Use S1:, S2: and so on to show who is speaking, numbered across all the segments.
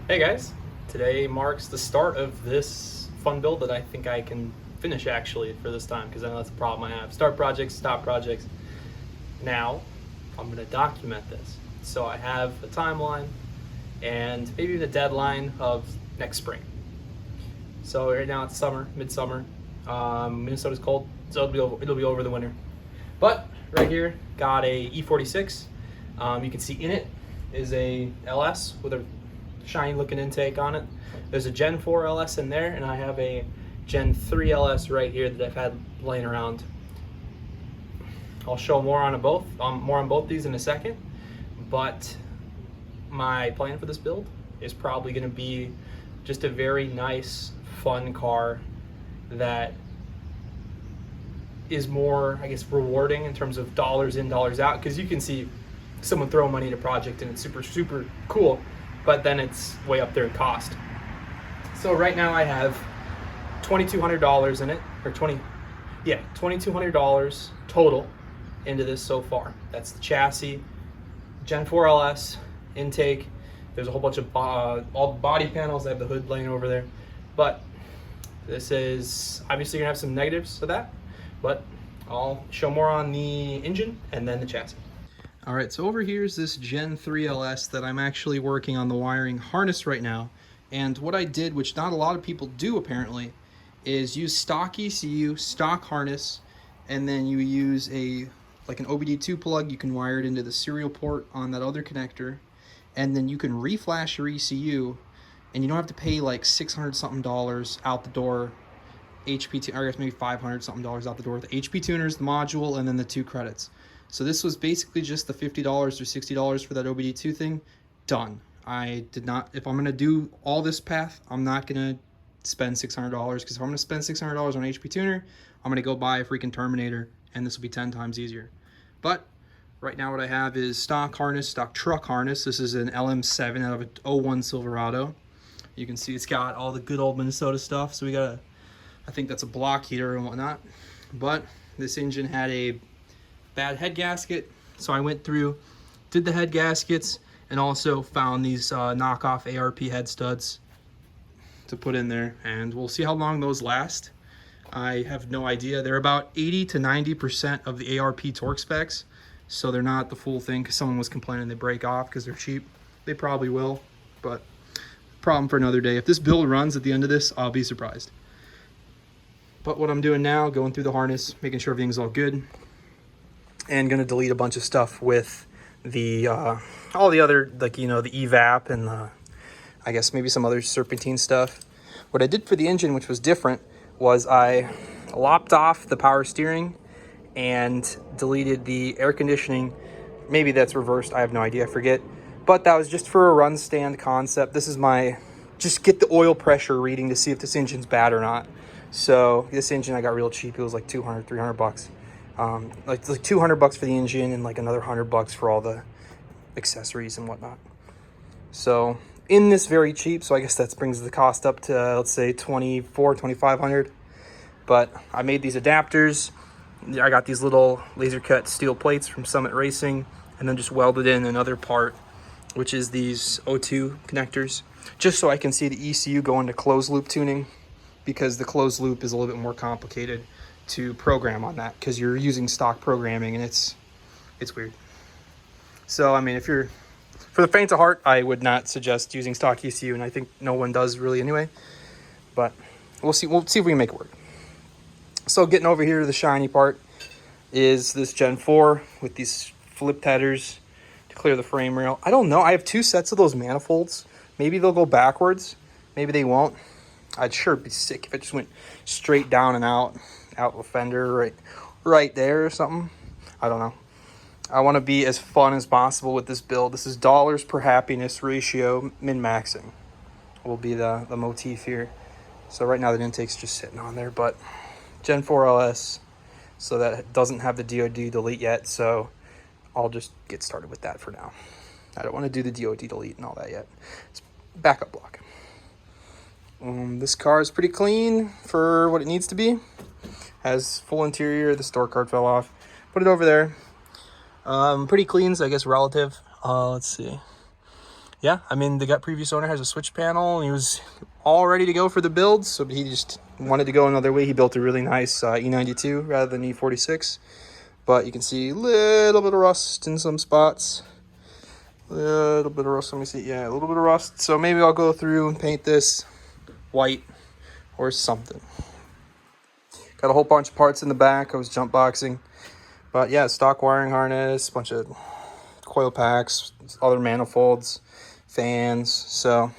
S1: Hey guys, today marks the start of this fun build that I think I can finish actually for this time, because I know that's a problem I have. Start projects, stop projects. Now I'm going to document this. So I have a timeline and maybe even a deadline of next spring. So right now it's summer, midsummer. Minnesota's cold, so it'll be over the winter. But right here, got a E46. You can see in it is a LS with a shiny looking intake on it. There's a Gen 4 LS in there, and I have a Gen 3 LS right here that I've had laying around. I'll show more on both these in a second, but my plan for this build is probably going to be just a very nice, fun car that is more, I guess, rewarding in terms of dollars in, dollars out, because you can see someone throw money at a project and it's super cool, but then it's way up there in cost. So right now I have $2,200 in it, or $2,200 total into this so far. That's the chassis, Gen 4 LS, intake. There's a whole bunch of all the body panels. I have the hood laying over there, but this is obviously gonna have some negatives to that, but I'll show more on the engine and then the chassis. All right, so over here is this Gen 3 LS that I'm actually working on the wiring harness right now. And what I did, which not a lot of people do apparently, is use stock ECU, stock harness, and then you use like an OBD2 plug. You can wire it into the serial port on that other connector, and then you can reflash your ECU, and you don't have to pay like $600 something out the door. HP, or I guess maybe $500 something out the door. The HP tuners, the module, and then the 2 credits. So this was basically just the $50 or $60 for that OBD2 thing. Done. I did not, if I'm going to do all this path, I'm not going to spend $600, because if I'm going to spend $600 on HP tuner, I'm going to go buy a freaking Terminator, and this will be 10 times easier. But right now what I have is stock harness, stock truck harness. This is an LM7 out of a 01 Silverado. You can see it's got all the good old Minnesota stuff. So we got I think that's a block heater and whatnot. But this engine had a bad head gasket, so I went through, did the head gaskets, and also found these knockoff ARP head studs to put in there, and we'll see how long those last. I have no idea. They're about 80 to 90% of the ARP torque specs, so they're not the full thing, because someone was complaining they break off because they're cheap. They probably will, but problem for another day. If this build runs at the end of this, I'll be surprised. But what I'm doing now, going through the harness, making sure everything's all good, and gonna delete a bunch of stuff with the all the other, like, you know, the evap and I guess maybe some other serpentine stuff. What I did for the engine, which was different, was I lopped off the power steering and deleted the air conditioning. Maybe that's reversed, I have no idea, I forget. But that was just for a run stand concept. This is my, just get the oil pressure reading to see if this engine's bad or not. So this engine I got real cheap. It was like 200, 300 bucks. Like $200 for the engine and like another $100 for all the accessories and whatnot. So in this very cheap, so I guess that brings the cost up to, let's say, $2,500. But I made these adapters. I got these little laser cut steel plates from Summit Racing, and then just welded in another part, which is these O2 connectors, just so I can see the ECU go into closed loop tuning, because the closed loop is a little bit more complicated to program on that, because you're using stock programming, and it's weird. So I mean, if you're, for the faint of heart, I would not suggest using stock ECU, and I think no one does really anyway, but we'll see if we can make it work. So getting over here to the shiny part is this Gen 4 with these flipped headers to clear the frame rail. I don't know, I have 2 sets of those manifolds. Maybe they'll go backwards, maybe they won't. I'd sure be sick if it just went straight down and out the fender right there or something. I don't know. I want to be as fun as possible with this build. This is dollars per happiness ratio min-maxing will be the motif here. So right now the intake's just sitting on there, but Gen 4 LS, so that it doesn't have the DoD delete yet, so I'll just get started with that for now. I don't want to do the DoD delete and all that yet. It's backup block. This car is pretty clean for what it needs to be. Has full interior. The store card fell off. Put it over there. Pretty clean, so I guess relative. Let's see. yeah, I mean, the previous owner has a switch panel, and he was all ready to go for the build, so he just wanted to go another way. He built a really nice E92 rather than E46, but you can see a little bit of rust in some spots. A little bit of rust, let me see, yeah, a little bit of rust. So maybe I'll go through and paint this white or something. Got a whole bunch of parts in the back. I was jump boxing, but yeah, stock wiring harness, bunch of coil packs, other manifolds, fans. So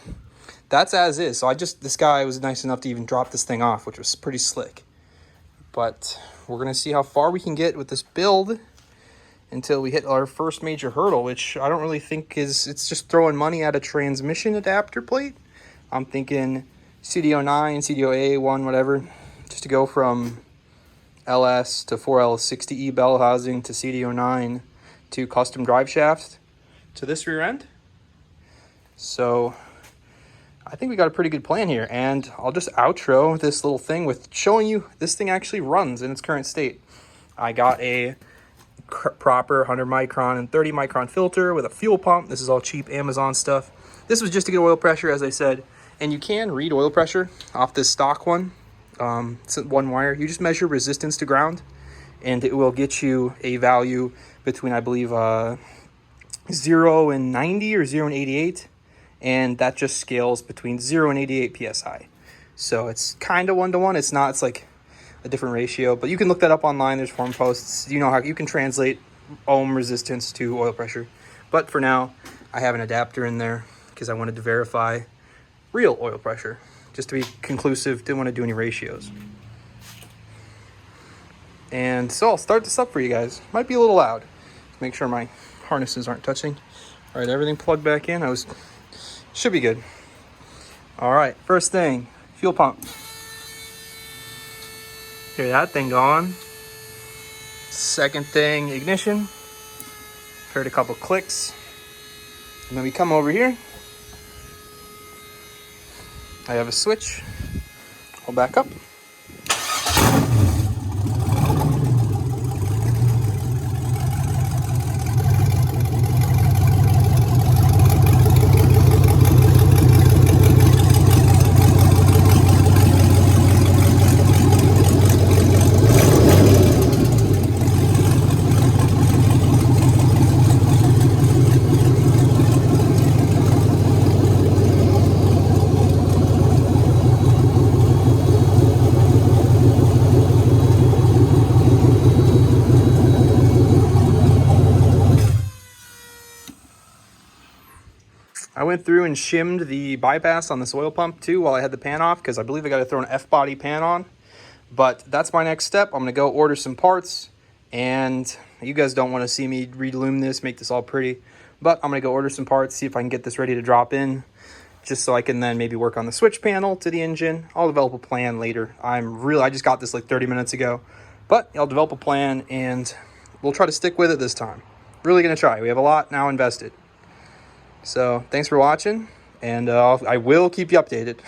S1: that's as is. So this guy was nice enough to even drop this thing off, which was pretty slick. But we're gonna see how far we can get with this build until we hit our first major hurdle, which I don't really think it's just throwing money at a transmission adapter plate. I'm thinking CDO9, CDO-A1, whatever, just to go from LS to 4L60E bell housing to CDO9 to custom drive shaft to this rear end. So I think we got a pretty good plan here, and I'll just outro this little thing with showing you this thing actually runs in its current state. I got a proper 100 micron and 30 micron filter with a fuel pump. This is all cheap Amazon stuff. This was just to get oil pressure, as I said, and you can read oil pressure off this stock one. It's one wire. You just measure resistance to ground, and it will get you a value between, I believe, 0 and 90 or 0 and 88, and that just scales between 0 and 88 psi. So it's kind of 1-to-1. It's not. It's like a different ratio, but you can look that up online. There's forum posts. You know how you can translate ohm resistance to oil pressure. But for now, I have an adapter in there because I wanted to verify real oil pressure, just to be conclusive. Didn't want to do any ratios. And so I'll start this up for you guys. Might be a little loud. Make sure my harnesses aren't touching. All right, everything plugged back in. Should be good. All right, first thing, fuel pump. Hear that thing going. Second thing, ignition. Heard a couple clicks. And then we come over here. I have a switch. I'll back up. I went through and shimmed the bypass on this oil pump too while I had the pan off, because I believe I got to throw an F-body pan on. But that's my next step. I'm going to go order some parts, and you guys don't want to see me relume this, make this all pretty. But I'm going to go order some parts, see if I can get this ready to drop in, just so I can then maybe work on the switch panel to the engine. I'll develop a plan later. I just got this like 30 minutes ago. But I'll develop a plan, and we'll try to stick with it this time. Really going to try. We have a lot now invested. So thanks for watching, and I will keep you updated.